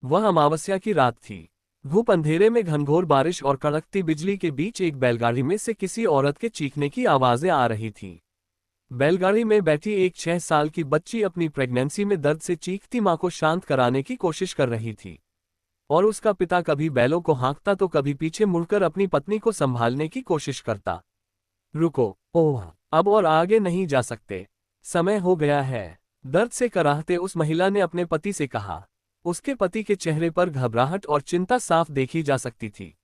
वह अमावस्या की रात थी। धूप अंधेरे में घनघोर बारिश और कड़कती बिजली के बीच एक बैलगाड़ी में से किसी औरत के चीखने की आवाजें आ रही थीं। बैलगाड़ी में बैठी एक 6 साल की बच्ची अपनी प्रेगनेंसी में दर्द से चीखती मां को शांत कराने की कोशिश कर रही थी। और उसका पिता कभी बैलों को हाँकता तो कभी पीछे मुड़कर अपनी पत्नी को संभालने की कोशिश करता। रुको, ओह, अब और आगे नहीं जा सकते, समय हो गया है, दर्द से कराहते उस महिला ने अपने पति से कहा। उसके पति के चेहरे पर घबराहट और चिंता साफ देखी जा सकती थी।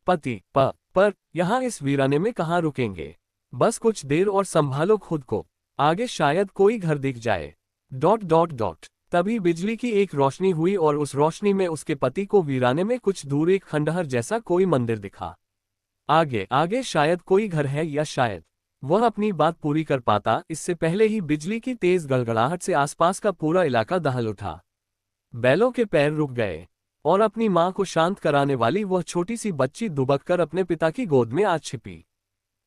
पति, पर यहाँ इस वीराने में कहाँ रुकेंगे? बस कुछ देर और संभालो खुद को, आगे शायद कोई घर दिख जाए। ... तभी बिजली की एक रोशनी हुई और उस रोशनी में उसके पति को वीराने में कुछ दूर एक खंडहर जैसा कोई मंदिर दिखा। आगे शायद कोई घर है, या शायद वह अपनी बात पूरी कर पाता इससे पहले ही बिजली की तेज गड़गड़ाहट से आसपास का पूरा इलाका दहल उठा। बैलों के पैर रुक गए और अपनी मां को शांत कराने वाली वह छोटी सी बच्ची दुबककर अपने पिता की गोद में आ छिपी।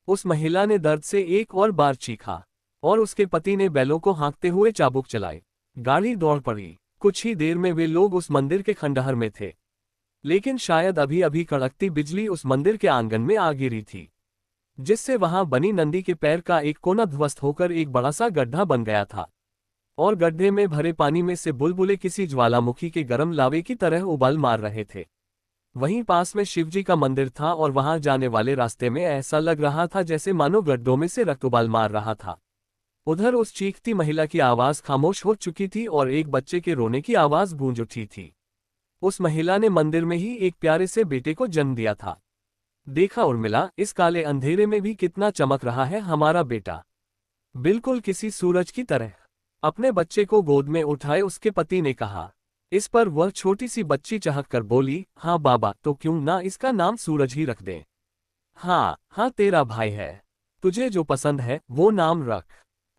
उस महिला ने दर्द से एक और बार चीखा और उसके पति ने बैलों को हाँकते हुए चाबुक चलाए। गाड़ी दौड़ पड़ी। कुछ ही देर में वे लोग उस मंदिर के खंडहर में थे, लेकिन शायद अभी अभी कड़कती बिजली उस मंदिर के आंगन में आ गिरी थी, जिससे वहां बनी नंदी के पैर का एक कोना ध्वस्त होकर एक बड़ा सा गड्ढा बन गया था और गड्ढे में भरे पानी में से बुलबुले किसी ज्वालामुखी के गर्म लावे की तरह उबाल मार रहे थे। वहीं पास में शिवजी का मंदिर था और वहां जाने वाले रास्ते में ऐसा लग रहा था जैसे मानो गड्ढों में से रक्त उबाल मार रहा था। उधर उस चीखती महिला की आवाज खामोश हो चुकी थी और एक बच्चे के रोने की आवाज गूंज उठी थी। उस महिला ने मंदिर में ही एक प्यारे से बेटे को जन्म दिया था। देखा उर्मिला, इस काले अंधेरे में भी कितना चमक रहा है हमारा बेटा, बिल्कुल किसी सूरज की तरह। अपने बच्चे को गोद में उठाए उसके पति ने कहा। इस पर वह छोटी सी बच्ची चहक कर बोली, हाँ बाबा, तो क्यों ना इसका नाम सूरज ही रख दें। हाँ, तेरा भाई है, तुझे जो पसंद है वो नाम रख,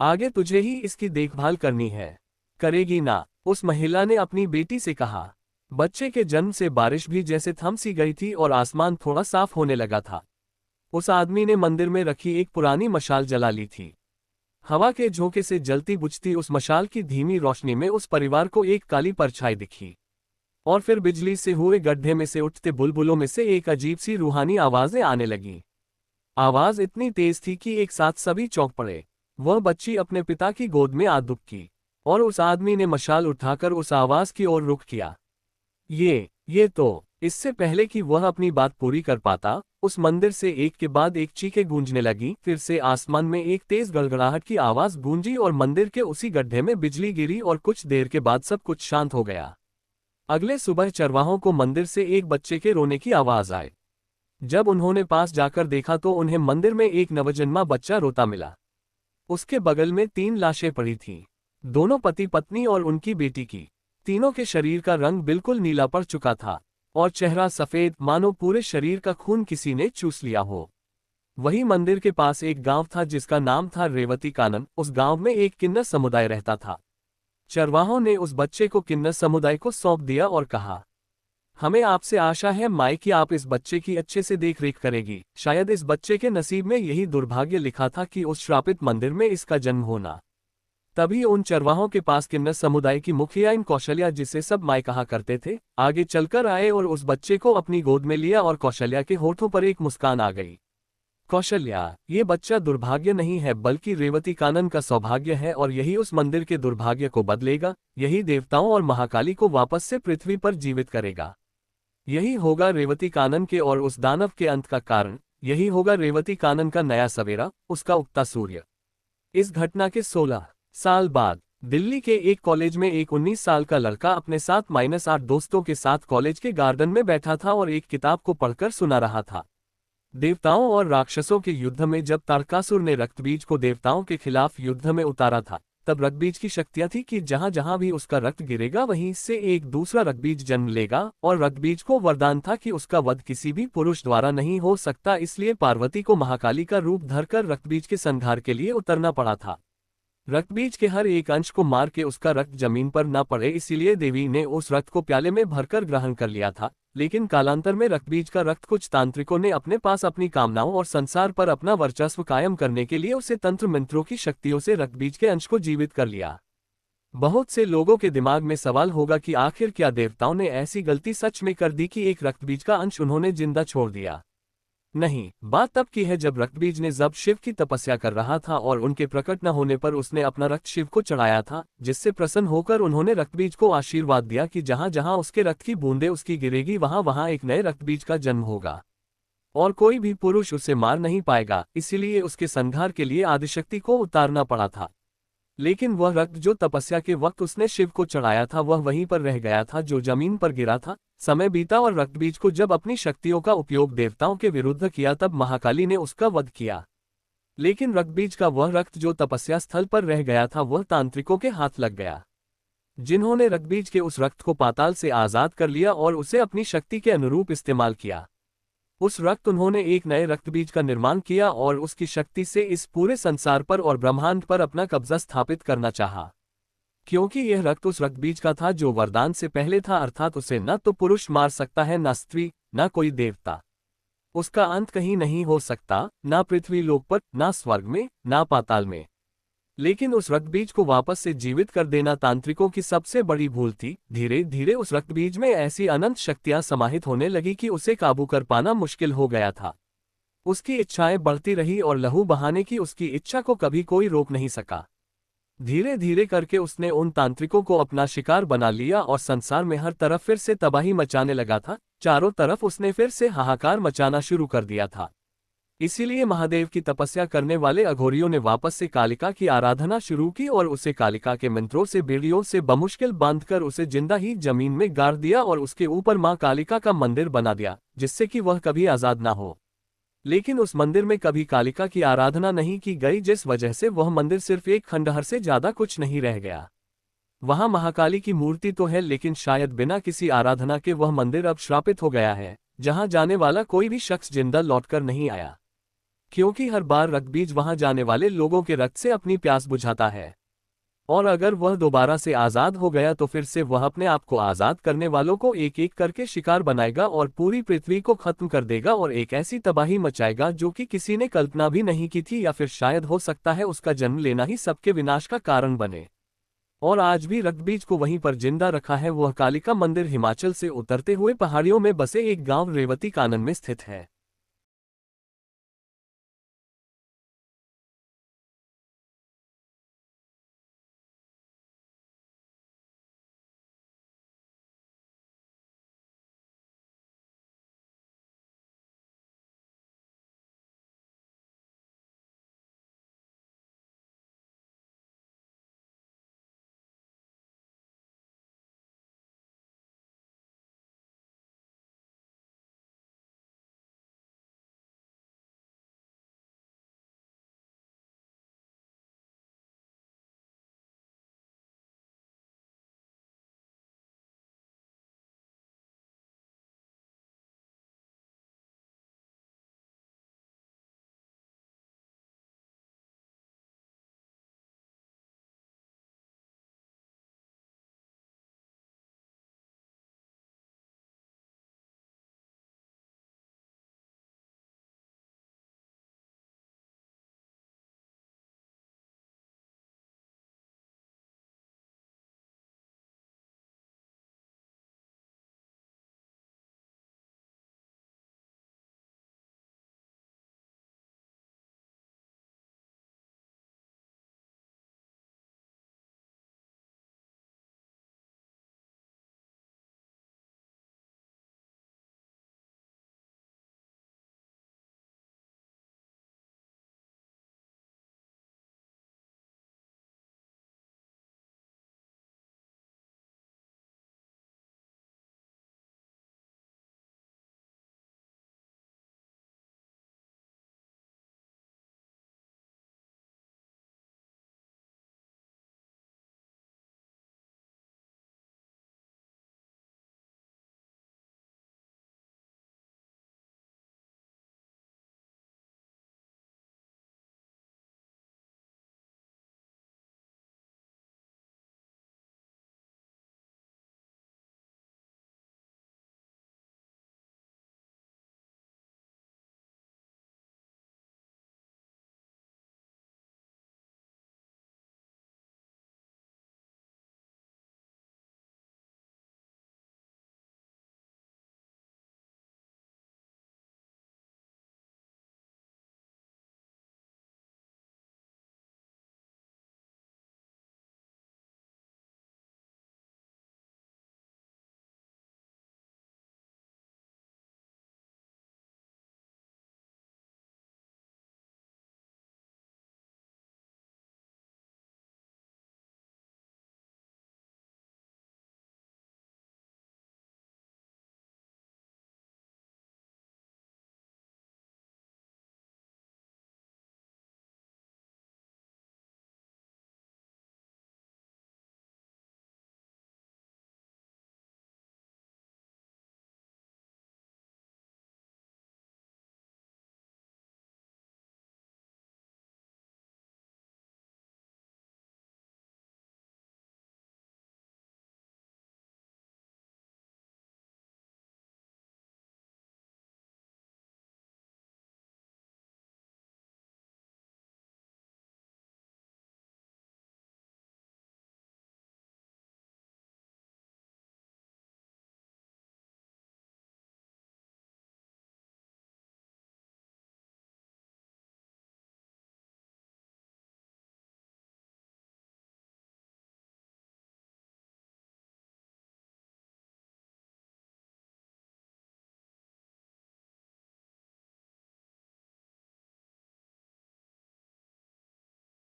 आगे तुझे ही इसकी देखभाल करनी है, करेगी ना? उस महिला ने अपनी बेटी से कहा। बच्चे के जन्म से बारिश भी जैसे थम सी गई थी और आसमान थोड़ा साफ होने लगा था। उस आदमी ने मंदिर में रखी एक पुरानी मशाल जला ली थी। हवा के झोंके से जलती बुझती उस मशाल की धीमी रोशनी में उस परिवार को एक काली परछाई दिखी और फिर बिजली से हुए गड्ढे में से उठते बुलबुलों में से एक अजीब सी रूहानी आवाजें आने लगीं। आवाज इतनी तेज थी कि एक साथ सभी चौंक पड़े। वह बच्ची अपने पिता की गोद में आ दुबकी और उस आदमी ने मशाल उठाकर उस आवाज की ओर रुख किया। ये तो, इससे पहले कि वह अपनी बात पूरी कर पाता, उस मंदिर से एक के बाद एक चीखें गूंजने लगी। फिर से आसमान में एक तेज गड़गड़ाहट की आवाज गूंजी और मंदिर के उसी गड्ढे में बिजली गिरी और कुछ देर के बाद सब कुछ शांत हो गया। अगले सुबह चरवाहों को मंदिर से एक बच्चे के रोने की आवाज आई। जब उन्होंने पास जाकर देखा तो उन्हें मंदिर में एक नवजन्मा बच्चा रोता मिला। उसके बगल में 3 लाशें पड़ी थीं, दोनों पति पत्नी और उनकी बेटी की। तीनों के शरीर का रंग बिल्कुल नीला पड़ चुका था और चेहरा सफेद, मानो पूरे शरीर का खून किसी ने चूस लिया हो। वही मंदिर के पास एक गांव था जिसका नाम था रेवती कानन। उस गांव में एक किन्नर समुदाय रहता था। चरवाहों ने उस बच्चे को किन्नर समुदाय को सौंप दिया और कहा, हमें आपसे आशा है माई कि आप इस बच्चे की अच्छे से देख रेख करेगी। शायद इस बच्चे के नसीब में यही दुर्भाग्य लिखा था कि उस श्रापित मंदिर में इसका जन्म होना। तभी उन चरवाहों के पास किन्नर समुदाय की मुखिया इन कौशल्या, जिसे सब माई कहा करते थे, आगे चलकर आए और उस बच्चे को अपनी गोद में लिया और कौशल्या के होठों पर एक मुस्कान आ गई। कौशल्या, ये बच्चा दुर्भाग्य नहीं है बल्कि रेवती कानन का सौभाग्य है और यही उस मंदिर के दुर्भाग्य को बदलेगा। यही देवताओं और महाकाली को वापस से पृथ्वी पर जीवित करेगा। यही होगा रेवती कानन के और उस दानव के अंत का कारण। यही होगा रेवती कानन का नया सवेरा, उसका उगता सूर्य। इस घटना के 16 साल बाद दिल्ली के एक कॉलेज में एक 19 साल का लड़का अपने साथ -8 दोस्तों के साथ कॉलेज के गार्डन में बैठा था और एक किताब को पढ़कर सुना रहा था। देवताओं और राक्षसों के युद्ध में जब तारकासुर ने रक्तबीज को देवताओं के खिलाफ युद्ध में उतारा था, तब रक्तबीज की शक्तियां थी कि जहां जहां भी उसका रक्त गिरेगा वहीं से एक दूसरा रक्तबीज जन्म लेगा और रक्तबीज को वरदान था कि उसका वध किसी भी पुरुष द्वारा नहीं हो सकता। इसलिए पार्वती को महाकाली का रूप धरकर रक्तबीज के संहार के लिए उतरना पड़ा था। रक्तबीज के हर एक अंश को मार के उसका रक्त जमीन पर न पड़े, इसीलिए देवी ने उस रक्त को प्याले में भरकर ग्रहण कर लिया था। लेकिन कालांतर में रक्तबीज का रक्त कुछ तांत्रिकों ने अपने पास अपनी कामनाओं और संसार पर अपना वर्चस्व कायम करने के लिए उसे तंत्र मंत्रों की शक्तियों से रक्तबीज के अंश को जीवित कर लिया। बहुत से लोगों के दिमाग में सवाल होगा कि आखिर क्या देवताओं ने ऐसी गलती सच में कर दी कि एक रक्तबीज का अंश उन्होंने जिंदा छोड़ दिया। नहीं, बात तब की है जब रक्तबीज ने जब शिव की तपस्या कर रहा था और उनके प्रकट न होने पर उसने अपना रक्त शिव को चढ़ाया था, जिससे प्रसन्न होकर उन्होंने रक्तबीज को आशीर्वाद दिया कि जहां जहां उसके रक्त की बूंदें उसकी गिरेगी वहां वहां एक नए रक्तबीज का जन्म होगा और कोई भी पुरुष उसे मार नहीं पाएगा। इसीलिए उसके संहार के लिए आदिशक्ति को उतारना पड़ा था। लेकिन वह रक्त जो तपस्या के वक्त उसने शिव को चढ़ाया था वह वहीं पर रह गया था जो जमीन पर गिरा था। समय बीता और रक्तबीज को जब अपनी शक्तियों का उपयोग देवताओं के विरुद्ध किया तब महाकाली ने उसका वध किया। लेकिन रक्तबीज का वह रक्त जो तपस्या स्थल पर रह गया था वह तांत्रिकों के हाथ लग गया, जिन्होंने रक्तबीज के उस रक्त को पाताल से आजाद कर लिया और उसे अपनी शक्ति के अनुरूप इस्तेमाल किया। उस रक्त उन्होंने एक नए रक्तबीज का निर्माण किया और उसकी शक्ति से इस पूरे संसार पर और ब्रह्मांड पर अपना कब्जा स्थापित करना चाहा। क्योंकि यह रक्त उस रक्तबीज का था जो वरदान से पहले था, अर्थात उसे न तो पुरुष मार सकता है, न स्त्री, न कोई देवता। उसका अंत कहीं नहीं हो सकता, न पृथ्वी लोक पर, न स्वर्ग में, न पाताल में। लेकिन उस रक्तबीज को वापस से जीवित कर देना तांत्रिकों की सबसे बड़ी भूल थी। धीरे धीरे उस रक्तबीज में ऐसी अनंत शक्तियां समाहित होने लगी कि उसे काबू कर पाना मुश्किल हो गया था। उसकी इच्छाएं बढ़ती रही और लहू बहाने की उसकी इच्छा को कभी कोई रोक नहीं सका। धीरे धीरे करके उसने उन तांत्रिकों को अपना शिकार बना लिया और संसार में हर तरफ फिर से तबाही मचाने लगा था। चारों तरफ उसने फिर से हाहाकार मचाना शुरू कर दिया था। इसीलिए महादेव की तपस्या करने वाले अघोरियों ने वापस से कालिका की आराधना शुरू की और उसे कालिका के मंत्रों से बेड़ियों से बमुश्किल बांधकर उसे जिंदा ही जमीन में गाड़ दिया और उसके ऊपर मां कालिका का मंदिर बना दिया, जिससे कि वह कभी आजाद ना हो। लेकिन उस मंदिर में कभी कालिका की आराधना नहीं की गई, जिस वजह से वह मंदिर सिर्फ एक खंडहर से ज्यादा कुछ नहीं रह गया। वहां महाकाली की मूर्ति तो है, लेकिन शायद बिना किसी आराधना के वह मंदिर अब श्रापित हो गया है, जहां जाने वाला कोई भी शख्स जिंदा लौटकर नहीं आया, क्योंकि हर बार रक्तबीज वहां जाने वाले लोगों के रक्त से अपनी प्यास बुझाता है। और अगर वह दोबारा से आजाद हो गया तो फिर से वह अपने आप को आजाद करने वालों को एक एक करके शिकार बनाएगा और पूरी पृथ्वी को खत्म कर देगा और एक ऐसी तबाही मचाएगा जो कि किसी ने कल्पना भी नहीं की थी, या फिर शायद हो सकता है उसका जन्म लेना ही सबके विनाश का कारण बने। और आज भी रक्तबीज को वहीं पर जिंदा रखा है। वह कालिका मंदिर हिमाचल से उतरते हुए पहाड़ियों में बसे एक गांव रेवती कानन में स्थित है।